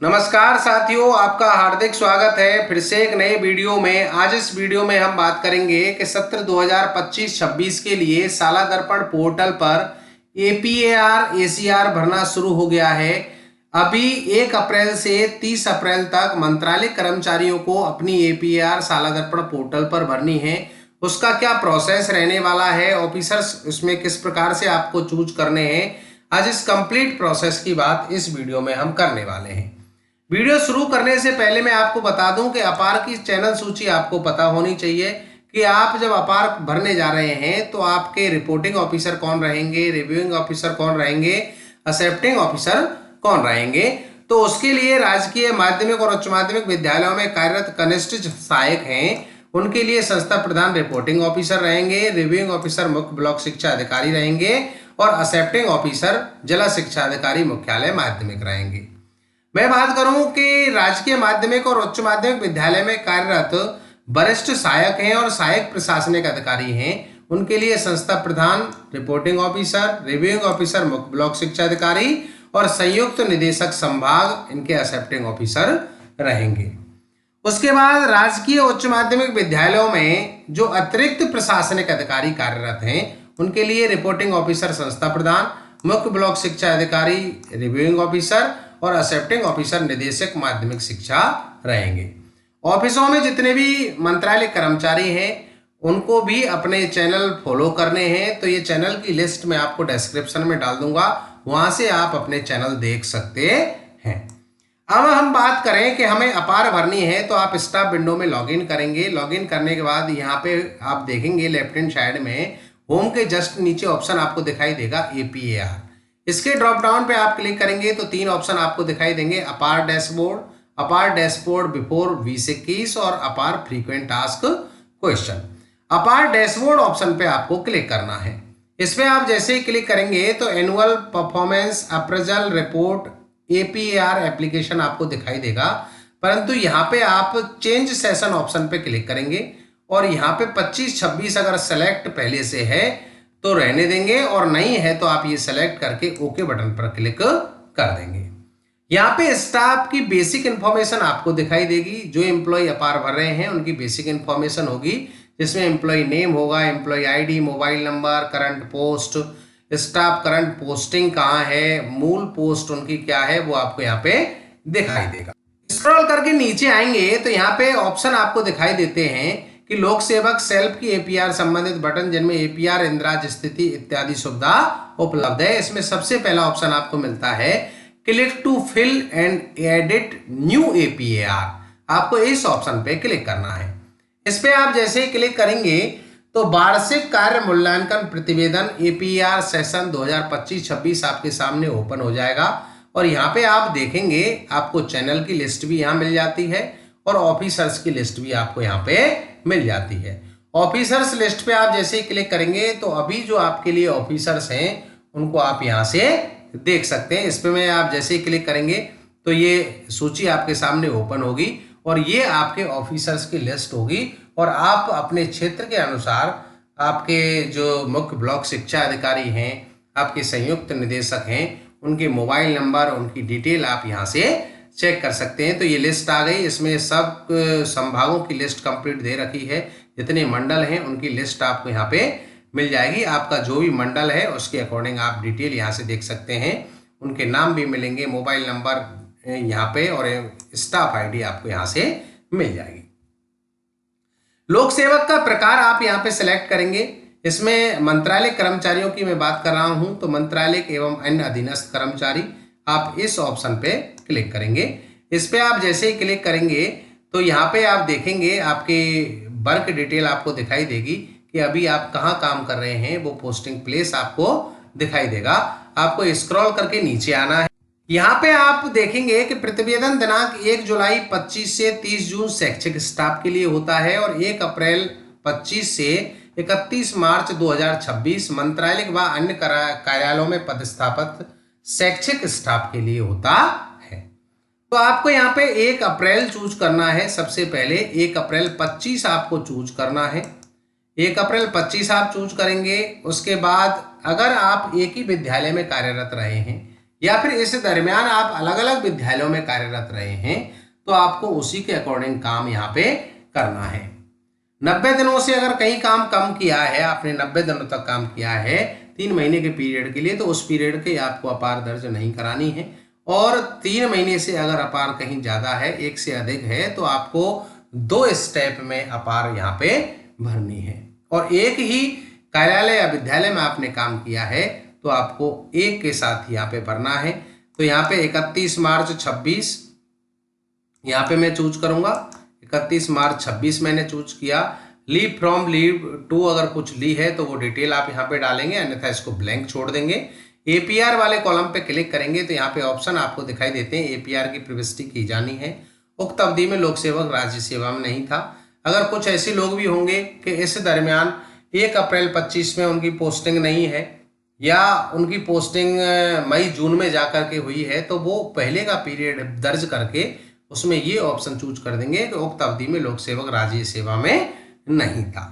नमस्कार साथियों, आपका हार्दिक स्वागत है फिर से एक नए वीडियो में। आज इस वीडियो में हम बात करेंगे कि सत्र 2025-26 के लिए शाला दर्पण पोर्टल पर एपीएआर एसीआर भरना शुरू हो गया है। अभी 1 अप्रैल से 30 अप्रैल तक मंत्रालय कर्मचारियों को अपनी एपीएआर शाला दर्पण पोर्टल पर भरनी है। उसका क्या प्रोसेस रहने वाला है, ऑफिसर्स इसमें किस प्रकार से आपको चूज करने हैं, आज इस कंप्लीट प्रोसेस की बात इस वीडियो में हम करने वाले हैं। वीडियो शुरू करने से पहले मैं आपको बता दूं कि अपार की चैनल सूची आपको पता होनी चाहिए कि आप जब अपार भरने जा रहे हैं तो आपके रिपोर्टिंग ऑफिसर कौन रहेंगे, रिव्यूइंग ऑफिसर कौन रहेंगे, एक्सेप्टिंग ऑफिसर कौन रहेंगे। तो उसके लिए राजकीय माध्यमिक और उच्च माध्यमिक विद्यालयों में कार्यरत कनिष्ठ सहायक हैं, उनके लिए संस्था प्रधान रिपोर्टिंग ऑफिसर रहेंगे, रिव्यूइंग ऑफिसर मुख्य ब्लॉक शिक्षा अधिकारी रहेंगे और एक्सेप्टिंग ऑफिसर जिला शिक्षा अधिकारी मुख्यालय माध्यमिक रहेंगे। मैं बात करूं कि राजकीय माध्यमिक और उच्च माध्यमिक विद्यालय में कार्यरत वरिष्ठ सहायक हैं और सहायक प्रशासनिक अधिकारी हैं, उनके लिए संस्था प्रधान रिपोर्टिंग ऑफिसर, रिव्यूइंग ऑफिसर मुख्य ब्लॉक शिक्षा अधिकारी और संयुक्त निदेशक संभाग इनके एक्सेप्टिंग ऑफिसर रहेंगे। उसके बाद राजकीय उच्च माध्यमिक विद्यालयों में जो अतिरिक्त प्रशासनिक अधिकारी कार्यरत हैं, उनके लिए रिपोर्टिंग ऑफिसर संस्था प्रधान, मुख्य ब्लॉक शिक्षा अधिकारी, रिव्यूइंग ऑफिसर और एक्सेप्टिंग ऑफिसर निदेशक माध्यमिक शिक्षा रहेंगे। ऑफिसों में जितने भी मंत्रालय कर्मचारी हैं उनको भी अपने चैनल फॉलो करने हैं, तो ये चैनल की लिस्ट मैं आपको डिस्क्रिप्शन में डाल दूंगा, वहां से आप अपने चैनल देख सकते हैं। अब हम बात करें कि हमें अपार भरनी है, तो आप स्टाफ विंडो में लॉगिन करेंगे। लॉगिन करने के बाद यहाँ पे आप देखेंगे लेफ्ट हैंड साइड में होम के जस्ट नीचे ऑप्शन आपको दिखाई देगा एपीएआर। इसके ड्रॉप डाउन पे आप क्लिक करेंगे तो 3 ऑप्शन आपको दिखाई देंगे, अपार डैशबोर्ड बिफोर 2021 और अपार फ्रीक्वेंट टास्क क्वेश्चन। अपार डैशबोर्ड ऑप्शन पे आपको क्लिक करना है। इस पे आप जैसे ही क्लिक करेंगे तो annual performance appraisal report APAR application आपको दिखाई देगा, परंतु यहाँ पे आप चेंज सेशन ऑप्शन पे क्लिक करेंगे और यहाँ पे 25-26 अगर सेलेक्ट पहले से है तो रहने देंगे और नहीं है तो आप ये सेलेक्ट करके ओके बटन पर क्लिक कर देंगे। यहाँ पे स्टाफ की बेसिक इंफॉर्मेशन आपको दिखाई देगी। जो एम्प्लॉय अपार भर रहे हैं उनकी बेसिक इंफॉर्मेशन होगी, जिसमें एम्प्लॉय नेम होगा, employee ID, mobile number, current post, staff current posting कहाँ है, मूल पोस्ट उनकी क्या है, वो आपको यहाँ पे दिखाई देगा। स्क्रॉल करके नीचे आएंगे तो यहाँ पे ऑप्शन आपको दिखाई देते हैं कि लोक सेवक सेल्फ की एपीआर संबंधित बटन, जिनमें एपीआर इंद्राज स्थिति इत्यादि सुविधा उपलब्ध है। इसमें सबसे पहला ऑप्शन आपको मिलता है click to fill and edit new APR. आपको इस ऑप्शन पे क्लिक करना है। इस पे आप जैसे ही क्लिक करेंगे तो वार्षिक कार्य मूल्यांकन प्रतिवेदन एपीआर सेशन 2025-26 आपके सामने ओपन हो जाएगा और यहाँ पे आप देखेंगे आपको चैनल की लिस्ट भी यहाँ मिल जाती है और ऑफिसर्स की लिस्ट भी आपको यहाँ पे मिल जाती है। ऑफिसर्स लिस्ट पे आप जैसे ही क्लिक करेंगे तो अभी जो आपके लिए ऑफिसर्स हैं उनको आप यहाँ से देख सकते हैं। इस पे में आप जैसे ही क्लिक करेंगे तो ये सूची आपके सामने ओपन होगी और ये आपके ऑफिसर्स की लिस्ट होगी और आप अपने क्षेत्र के अनुसार आपके जो मुख्य ब्लॉक शिक्षा अधिकारी हैं, आपके संयुक्त निदेशक हैं, उनके मोबाइल नंबर, उनकी डिटेल आप यहाँ से चेक कर सकते हैं। तो ये लिस्ट आ गई, इसमें सब संभागों की लिस्ट कंप्लीट दे रखी है, जितने मंडल हैं उनकी लिस्ट आपको यहाँ पे मिल जाएगी। आपका जो भी मंडल है उसके अकॉर्डिंग आप डिटेल यहाँ से देख सकते हैं, उनके नाम भी मिलेंगे, मोबाइल नंबर यहाँ पे और स्टाफ आईडी आपको यहाँ से मिल जाएगी। लोक सेवक का प्रकार आप यहाँ पे सिलेक्ट करेंगे। इसमें मंत्रालय कर्मचारियों की मैं बात कर रहा हूं तो मंत्रालय एवं अन्य अधीनस्थ कर्मचारी, आप इस ऑप्शन पे क्लिक करेंगे। इस पे आप जैसे ही क्लिक करेंगे तो यहाँ पे आप देखेंगे आपके वर्क डिटेल आपको दिखाई देगी कि अभी आप कहाँ काम कर रहे हैं, वो पोस्टिंग प्लेस आपको दिखाई देगा। आपको स्क्रॉल करके नीचे आना है। यहाँ पे आप देखेंगे कि प्रतिवेदन दिनांक 1 जुलाई 25 से 30 जून शैक्षिक स्टाफ के लिए होता है और 1 अप्रैल 25 से 31 मार्च 2026 मंत्रालय व अन्य कार्यालयों में पदस्थापित शैक्षिक स्टाफ के लिए होता है। तो आपको यहाँ पे 1 अप्रैल चूज करना है। सबसे पहले 1 अप्रैल 25 आपको चूज करना है। 1 अप्रैल 25 आप चूज करेंगे। उसके बाद अगर आप एक ही विद्यालय में कार्यरत रहे हैं या फिर इस दरमियान आप अलग अलग विद्यालयों में कार्यरत रहे हैं तो आपको उसी के अकॉर्डिंग काम यहाँ पे करना है। 90 दिनों से अगर कहीं काम कम किया है, आपने 90 दिनों तक काम किया है 3 महीने के पीरियड के लिए, तो उस पीरियड के आपको अपार दर्ज नहीं करानी है। और 3 महीने से अगर अपार कहीं ज़्यादा है, एक से अधिक है, तो आपको 2 स्टेप में अपार यहाँ पे भरनी है। और एक ही कार्यालय या विद्यालय में आपने काम किया है तो आपको एक के साथ यहाँ पे भरना है। तो यहाँ पे 31 मार्च 26 यहाँ पे मैं चूज करूंगा। 31 मार्च 26 मैंने चूज किया। लीव फ्रॉम लीव टू अगर कुछ ली है तो वो डिटेल आप यहाँ पे डालेंगे, अन्यथा इसको ब्लैंक छोड़ देंगे। एपीआर वाले कॉलम पे क्लिक करेंगे तो यहाँ पे ऑप्शन आपको दिखाई देते हैं, एपीआर की प्रविष्टि की जानी है। उक्त अवधि में लोक सेवक राज्य सेवा में नहीं था। अगर कुछ ऐसे लोग भी होंगे कि इस दरमियान 1 अप्रैल 25 में उनकी पोस्टिंग नहीं है या उनकी पोस्टिंग मई जून में जाकर के हुई है, तो वो पहले का पीरियड दर्ज करके उसमें ये ऑप्शन चूज कर देंगे कि उक्त अवधि में लोक सेवक राज्य सेवा में नहीं था,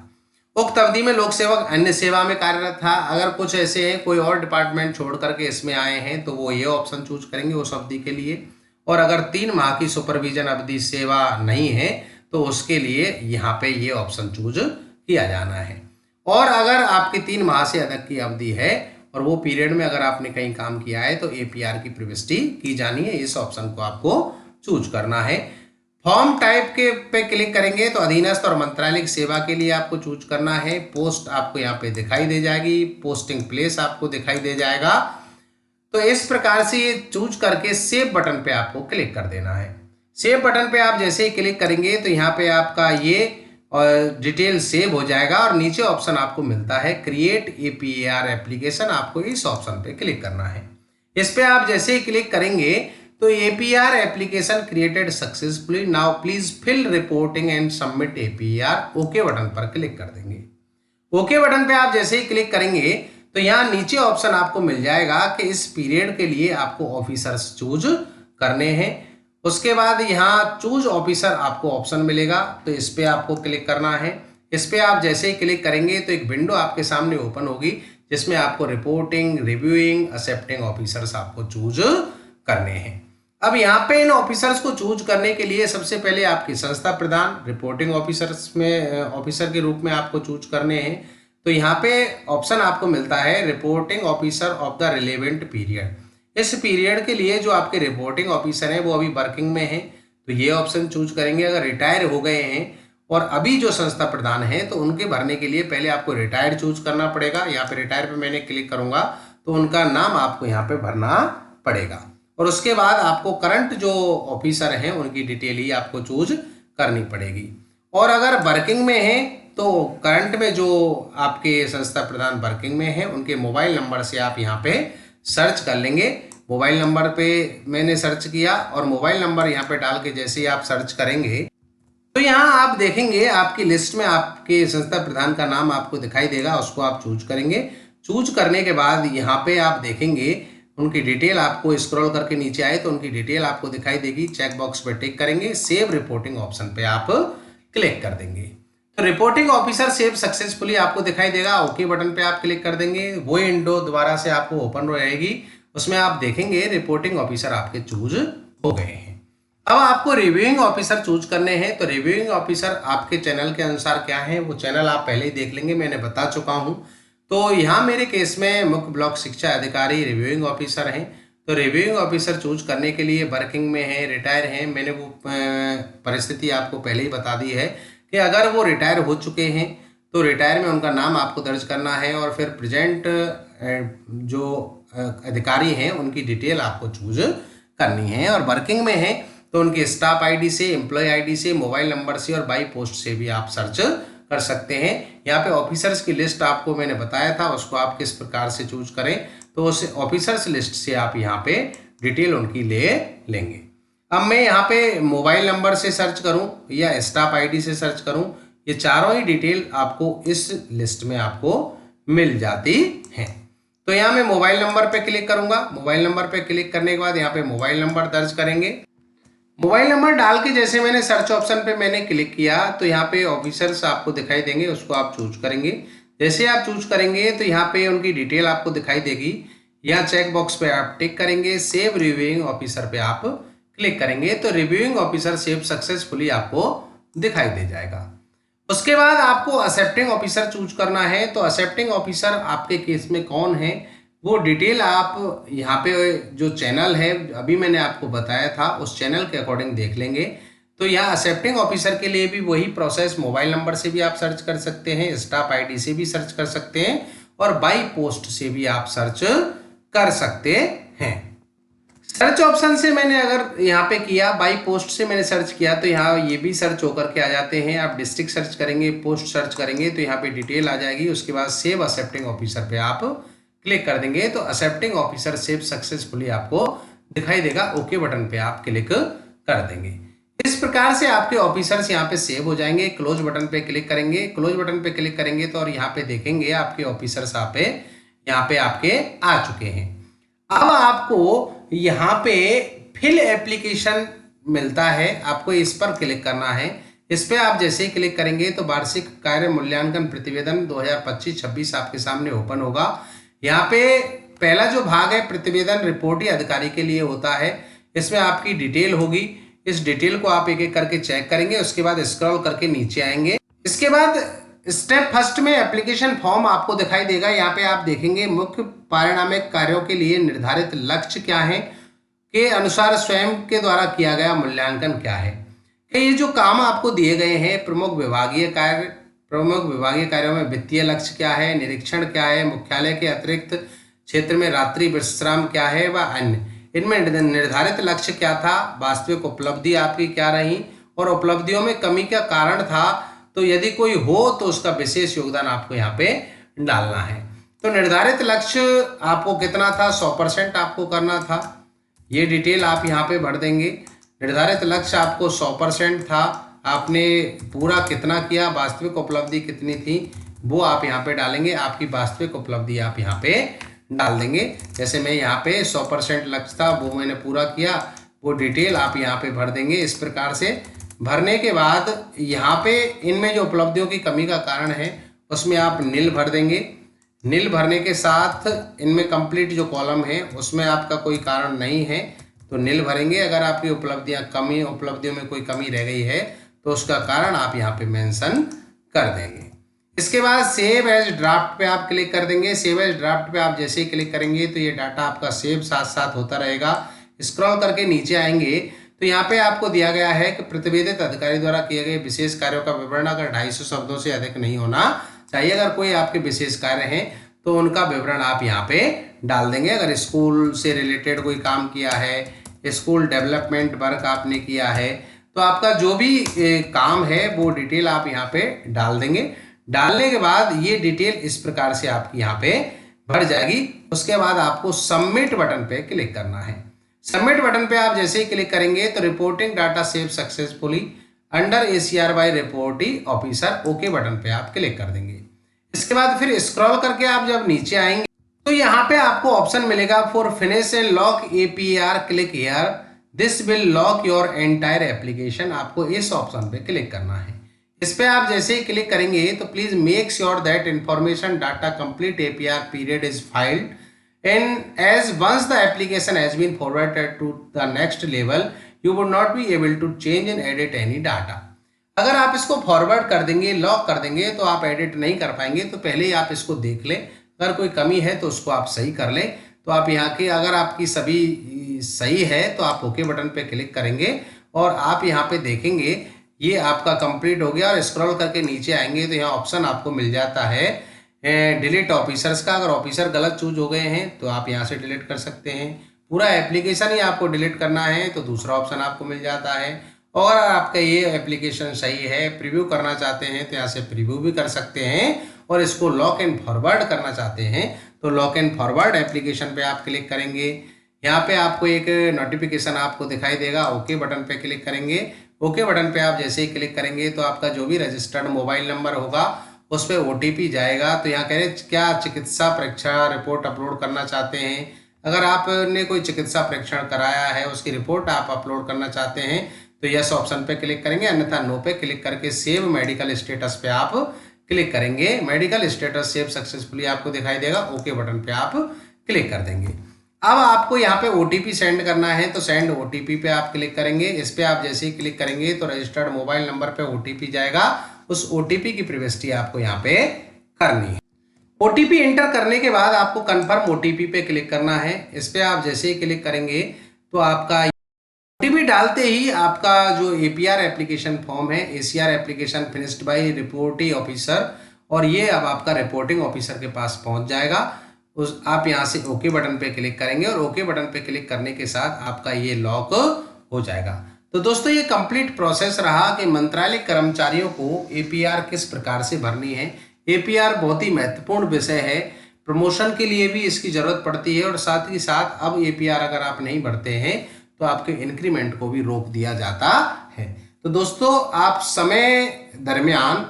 उक्त अवधि में लोक सेवक अन्य सेवा में कार्यरत था। अगर कुछ ऐसे हैं कोई और डिपार्टमेंट छोड़ करके इसमें आए हैं तो वो ये ऑप्शन चूज करेंगे उस अवधि के लिए। और अगर 3 माह की सुपरविजन अवधि सेवा नहीं है तो उसके लिए यहाँ पे ये ऑप्शन चूज किया जाना है। और अगर आपकी 3 माह से अधिक की अवधि है और वो पीरियड में अगर आपने कहीं काम किया है तो एपीआर की प्रविष्टि की जानी है। इस ऑप्शन को आपको चूज करना है। फॉर्म टाइप के पे क्लिक करेंगे तो अधीनस्थ और मंत्रालयिक सेवा के लिए आपको चूज करना है। पोस्ट आपको यहाँ पे दिखाई दे जाएगी, पोस्टिंग प्लेस आपको दिखाई दे जाएगा। तो इस प्रकार से ये चूज करके सेव बटन पे आपको क्लिक कर देना है। सेव बटन पे आप जैसे ही क्लिक करेंगे तो यहाँ पे आपका ये डिटेल सेव हो जाएगा और नीचे ऑप्शन आपको मिलता है क्रिएट एपीआर एप्लीकेशन। आपको इस ऑप्शन पे क्लिक करना है। इस पे आप जैसे ही क्लिक करेंगे तो APR application created successfully, now please fill reporting and submit APR, okay button पर क्लिक कर देंगे। ओके बटन पे आप जैसे ही क्लिक करेंगे तो यहाँ नीचे ऑप्शन आपको मिल जाएगा कि इस पीरियड के लिए आपको ऑफिसर्स चूज करने हैं। उसके बाद यहाँ चूज ऑफिसर आपको ऑप्शन मिलेगा तो इस पे आपको क्लिक करना है। इस पे आप जैसे ही क्लिक करेंगे तो एक विंडो आपके सामने ओपन होगी जिसमें आपको रिपोर्टिंग, रिव्यूइंग, एक्सेप्टिंग ऑफिसर्स आपको चूज करने हैं। अब यहाँ पे इन ऑफिसर्स को चूज करने के लिए सबसे पहले आपकी संस्था प्रधान रिपोर्टिंग ऑफिसर्स में ऑफिसर के रूप में आपको चूज करने हैं। तो यहाँ पे ऑप्शन आपको मिलता है reporting officer of the relevant period. इस पीरियड के लिए जो आपके रिपोर्टिंग ऑफिसर हैं वो अभी वर्किंग में हैं तो ये ऑप्शन चूज करेंगे। अगर रिटायर हो गए हैं और अभी जो संस्था प्रधान है तो उनके भरने के लिए पहले आपको रिटायर्ड चूज करना पड़ेगा। यहाँ पे रिटायर पे मैंने क्लिक करूंगा तो उनका नाम आपको यहाँ पे भरना पड़ेगा और उसके बाद आपको करंट जो ऑफिसर हैं उनकी डिटेल ही आपको चूज करनी पड़ेगी। और अगर वर्किंग में है तो करंट में जो आपके संस्था प्रधान वर्किंग में है उनके मोबाइल नंबर से आप यहाँ पे सर्च कर लेंगे। मोबाइल नंबर पे मैंने सर्च किया और मोबाइल नंबर यहाँ पे डाल के जैसे ही आप सर्च करेंगे तो यहाँ आप देखेंगे आपकी लिस्ट में आपके संस्था प्रधान का नाम आपको दिखाई देगा, उसको आप चूज करेंगे। चूज करने के बाद यहाँ पे आप देखेंगे उनकी डिटेल आपको स्क्रॉल करके नीचे आए तो उनकी डिटेल आपको दिखाई देगी। चेक बॉक्स पे टिक करेंगे, सेव रिपोर्टिंग ऑप्शन पे आप क्लिक कर देंगे तो रिपोर्टिंग ऑफिसर सेव सक्सेसफुली आपको दिखाई देगा। ओके बटन पे आप क्लिक कर देंगे, वो विंडो दोबारा से आपको ओपन रहेगी, उसमें आप देखेंगे रिपोर्टिंग ऑफिसर आपके चूज हो गए हैं। अब आपको रिव्यूइंग ऑफिसर चूज करने हैं तो रिव्यूइंग ऑफिसर आपके चैनल के अनुसार क्या है वो चैनल आप पहले ही देख लेंगे, मैंने बता चुका हूं। तो यहाँ मेरे केस में मुख्य ब्लॉक शिक्षा अधिकारी रिव्यूइंग ऑफिसर हैं। तो रिव्यूइंग ऑफिसर चूज करने के लिए वर्किंग में है, रिटायर हैं, मैंने वो परिस्थिति आपको पहले ही बता दी है कि अगर वो रिटायर हो चुके हैं तो रिटायर में उनका नाम आपको दर्ज करना है और फिर प्रेजेंट जो अधिकारी हैं उनकी डिटेल आपको चूज करनी है। और वर्किंग में है तो उनके स्टाफ आईडी से, एम्प्लॉय आईडी से, मोबाइल नंबर से और बाई पोस्ट से भी आप सर्च कर सकते हैं। यहाँ पे ऑफिसर्स की लिस्ट आपको मैंने बताया था, उसको आप किस प्रकार से चूज करें तो उस ऑफिसर्स लिस्ट से आप यहाँ पे डिटेल उनकी ले लेंगे। अब मैं यहाँ पे मोबाइल नंबर से सर्च करूँ या स्टाफ आईडी से सर्च करूँ, ये चारों ही डिटेल आपको इस लिस्ट में आपको मिल जाती हैं। तो यहाँ मैं मोबाइल नंबर पे क्लिक करूँगा। मोबाइल नंबर पे क्लिक करने के बाद यहाँ पे मोबाइल नंबर दर्ज करेंगे। मोबाइल नंबर डाल के जैसे मैंने सर्च ऑप्शन पे मैंने क्लिक किया तो यहाँ पे ऑफिसर्स आपको दिखाई देंगे, उसको आप चूज करेंगे। जैसे आप चूज करेंगे तो यहाँ पे उनकी डिटेल आपको दिखाई देगी। यहाँ चेक बॉक्स पे आप टिक करेंगे, सेव रिव्यूइंग ऑफिसर पे आप क्लिक करेंगे तो रिव्यूइंग ऑफिसर सेव सक्सेसफुली आपको दिखाई दे जाएगा। उसके बाद आपको एक्सेप्टिंग ऑफिसर चूज करना है। तो एक्सेप्टिंग ऑफिसर आपके केस में कौन है वो डिटेल आप यहाँ पे जो चैनल है अभी मैंने आपको बताया था उस चैनल के अकॉर्डिंग देख लेंगे। तो यहाँ एक्सेप्टिंग ऑफिसर के लिए भी वही प्रोसेस, मोबाइल नंबर से भी आप सर्च कर सकते हैं, स्टाफ आईडी से भी सर्च कर सकते हैं और बाई पोस्ट से भी आप सर्च कर सकते हैं। सर्च ऑप्शन से मैंने अगर यहाँ पे किया, बाई पोस्ट से मैंने सर्च किया तो यहाँ ये भी सर्च होकर के आ जाते हैं। आप डिस्ट्रिक्ट सर्च करेंगे, पोस्ट सर्च करेंगे तो यहाँ पे डिटेल आ जाएगी। उसके बाद सेव एक्सेप्टिंग ऑफिसर पे आप क्लिक कर देंगे तो एक्सेप्टिंग ऑफिसर सेव सक्सेसफुली आपको दिखाई देगा। ओके बटन पे आप क्लिक कर देंगे। इस प्रकार से आपके ऑफिसर्स यहाँ पे सेव हो जाएंगे। क्लोज बटन पे क्लिक करेंगे, क्लोज बटन पे क्लिक करेंगे तो और यहाँ पे देखेंगे आपके ऑफिसर्स यहाँ पे आपके आ चुके हैं। अब आपको यहाँ पे फिल एप्लीकेशन मिलता है, आपको इस पर क्लिक करना है। इस पे आप जैसे ही क्लिक करेंगे तो वार्षिक कार्य मूल्यांकन प्रतिवेदन 2025-26 आपके सामने ओपन होगा। यहाँ पे पहला जो भाग है प्रतिवेदन रिपोर्ट ही अधिकारी के लिए होता है। इसमें आपकी डिटेल होगी, इस डिटेल को आप एक एक करके चेक करेंगे। उसके बाद स्क्रॉल करके नीचे आएंगे। इसके बाद स्टेप फर्स्ट में एप्लीकेशन फॉर्म आपको दिखाई देगा। यहाँ पे आप देखेंगे मुख्य परिणामिक कार्यों के लिए निर्धारित लक्ष्य क्या है के अनुसार स्वयं के द्वारा किया गया मूल्यांकन क्या है। कि ये जो काम आपको दिए गए हैं प्रमुख विभागीय कार्यों में वित्तीय लक्ष्य क्या है, निरीक्षण क्या है, मुख्यालय के अतिरिक्त क्षेत्र में रात्रि विश्राम क्या है व अन्य, इनमें निर्धारित लक्ष्य क्या था, वास्तविक उपलब्धि आपकी क्या रही और उपलब्धियों में कमी का कारण था तो यदि कोई हो तो उसका विशेष योगदान आपको यहाँ पे डालना है। तो निर्धारित लक्ष्य आपको कितना था, 100% आपको करना था, ये डिटेल आप यहाँ पे भर देंगे। निर्धारित लक्ष्य आपको 100% था, आपने पूरा कितना किया, वास्तविक उपलब्धि कितनी थी वो आप यहाँ पे डालेंगे। आपकी वास्तविक उपलब्धि आप यहाँ पे डाल देंगे। जैसे मैं यहाँ पे 100% लक्ष्य था वो मैंने पूरा किया, वो डिटेल आप यहाँ पे भर देंगे। इस प्रकार से भरने के बाद यहाँ पे इनमें जो उपलब्धियों की कमी का कारण है उसमें आप नील भर देंगे। नील भरने के साथ इनमें कंप्लीट जो कॉलम है उसमें आपका कोई कारण नहीं है तो नील भरेंगे। अगर आपकी उपलब्धियों में कोई कमी रह गई है तो उसका कारण आप यहाँ पे मेंशन कर देंगे। इसके बाद सेव एज ड्राफ्ट पे आप क्लिक कर देंगे। सेव एज ड्राफ्ट पे आप जैसे ही क्लिक करेंगे तो ये डाटा आपका सेव साथ साथ होता रहेगा। स्क्रॉल करके नीचे आएंगे तो यहाँ पे आपको दिया गया है कि प्रतिवेदित अधिकारी द्वारा किए गए विशेष कार्यों का विवरण अगर 250 शब्दों से अधिक नहीं होना चाहिए। अगर कोई आपके विशेष कार्य हैं तो उनका विवरण आप यहाँ पे डाल देंगे। अगर स्कूल से रिलेटेड कोई काम किया है, स्कूल डेवलपमेंट वर्क आपने किया है तो आपका जो भी काम है वो डिटेल आप यहाँ पे डाल देंगे। डालने के बाद ये डिटेल इस प्रकार से आपकी यहाँ पे भर जाएगी। उसके बाद आपको सबमिट बटन पे क्लिक करना है। सबमिट बटन पे आप जैसे ही क्लिक करेंगे तो reporting data save successfully under ACR by reporting officer okay button पे आप क्लिक कर देंगे। इसके बाद फिर स्क्रॉल करके आप जब नीचे आएंगे तो यहाँ पे आपको ऑप्शन मिलेगा for finish and lock APR click here this will lock your entire application. आपको इस ऑप्शन पे क्लिक करना है। इस पे आप जैसे ही क्लिक करेंगे तो please make sure that information data complete APR period is filed and as once the application has been forwarded to the next level you would not be able to change and edit any data। अगर आप इसको forward कर देंगे, lock कर देंगे तो आप edit नहीं कर पाएंगे। तो पहले ही आप इसको देख लें, अगर कोई कमी है तो उसको आप सही कर लें। तो आप यहाँ के अगर आपकी सभी सही है तो आप ओके बटन पे क्लिक करेंगे और आप यहाँ पे देखेंगे ये आपका कंप्लीट हो गया। और स्क्रॉल करके नीचे आएंगे तो यहाँ ऑप्शन आपको मिल जाता है डिलीट ऑफिसर्स का। अगर ऑफिसर गलत चूज हो गए हैं तो आप यहाँ से डिलीट कर सकते हैं। पूरा एप्लीकेशन ही आपको डिलीट करना है तो दूसरा ऑप्शन आपको मिल जाता है। और आपका ये एप्लीकेशन सही है, प्रीव्यू करना चाहते हैं तो यहाँ से प्रीव्यू भी कर सकते हैं। और इसको लॉक एंड फॉरवर्ड करना चाहते हैं तो लॉक एंड फॉरवर्ड एप्लीकेशन पे आप क्लिक करेंगे। यहाँ पे आपको एक नोटिफिकेशन आपको दिखाई देगा, ओके बटन पे क्लिक करेंगे। ओके बटन पे आप जैसे ही क्लिक करेंगे तो आपका जो भी रजिस्टर्ड मोबाइल नंबर होगा उस पर OTP जाएगा। तो यहाँ कह रहे क्या चिकित्सा परीक्षा रिपोर्ट अपलोड करना चाहते हैं। अगर आपने कोई चिकित्सा परीक्षण कराया है उसकी रिपोर्ट आप अपलोड करना चाहते हैं तो यस ऑप्शन पे क्लिक करेंगे, अन्यथा नो पे क्लिक करके सेव मेडिकल स्टेटस पे आप क्लिक करेंगे। मेडिकल स्टेटस सेव सक्सेसफुली आपको दिखाई देगा, ओके बटन पे आप क्लिक कर देंगे। अब आपको यहाँ पे OTP सेंड करना है, तो सेंड OTP पे आप क्लिक करेंगे। इस पे आप जैसे ही क्लिक करेंगे तो रजिस्टर्ड मोबाइल नंबर पे OTP जाएगा। उस OTP की प्रविष्टि आपको यहाँ पे करनी है। OTP एंटर करने के बाद आपको कन्फर्म OTP पे क्लिक करना है। इस पे आप जैसे ही क्लिक करेंगे तो आपका OTP डालते ही आपका जो APR एप्लीकेशन फॉर्म है, ACR application finished by reporting officer, और ये अब आपका रिपोर्टिंग ऑफिसर के पास पहुंच जाएगा। उस आप यहाँ से ओके बटन पे क्लिक करेंगे और ओके बटन पे क्लिक करने के साथ आपका ये लॉक हो जाएगा। तो दोस्तों ये कंप्लीट प्रोसेस रहा कि मंत्रालय कर्मचारियों को APR किस प्रकार से भरनी है। APR बहुत ही महत्वपूर्ण विषय है, प्रमोशन के लिए भी इसकी जरूरत पड़ती है, और साथ ही साथ अब APR अगर आप नहीं भरते हैं तो आपके इंक्रीमेंट को भी रोक दिया जाता है। तो दोस्तों आप समय दरमियान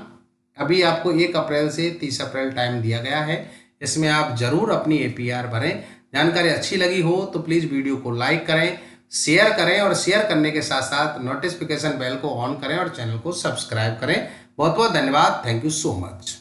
अभी आपको 1 अप्रैल से 30 अप्रैल टाइम दिया गया है, इसमें आप जरूर अपनी APR भरें। जानकारी अच्छी लगी हो तो प्लीज़ वीडियो को लाइक करें, शेयर करें, और शेयर करने के साथ साथ नोटिफिकेशन बेल को ऑन करें और चैनल को सब्सक्राइब करें। बहुत बहुत धन्यवाद। Thank you so much.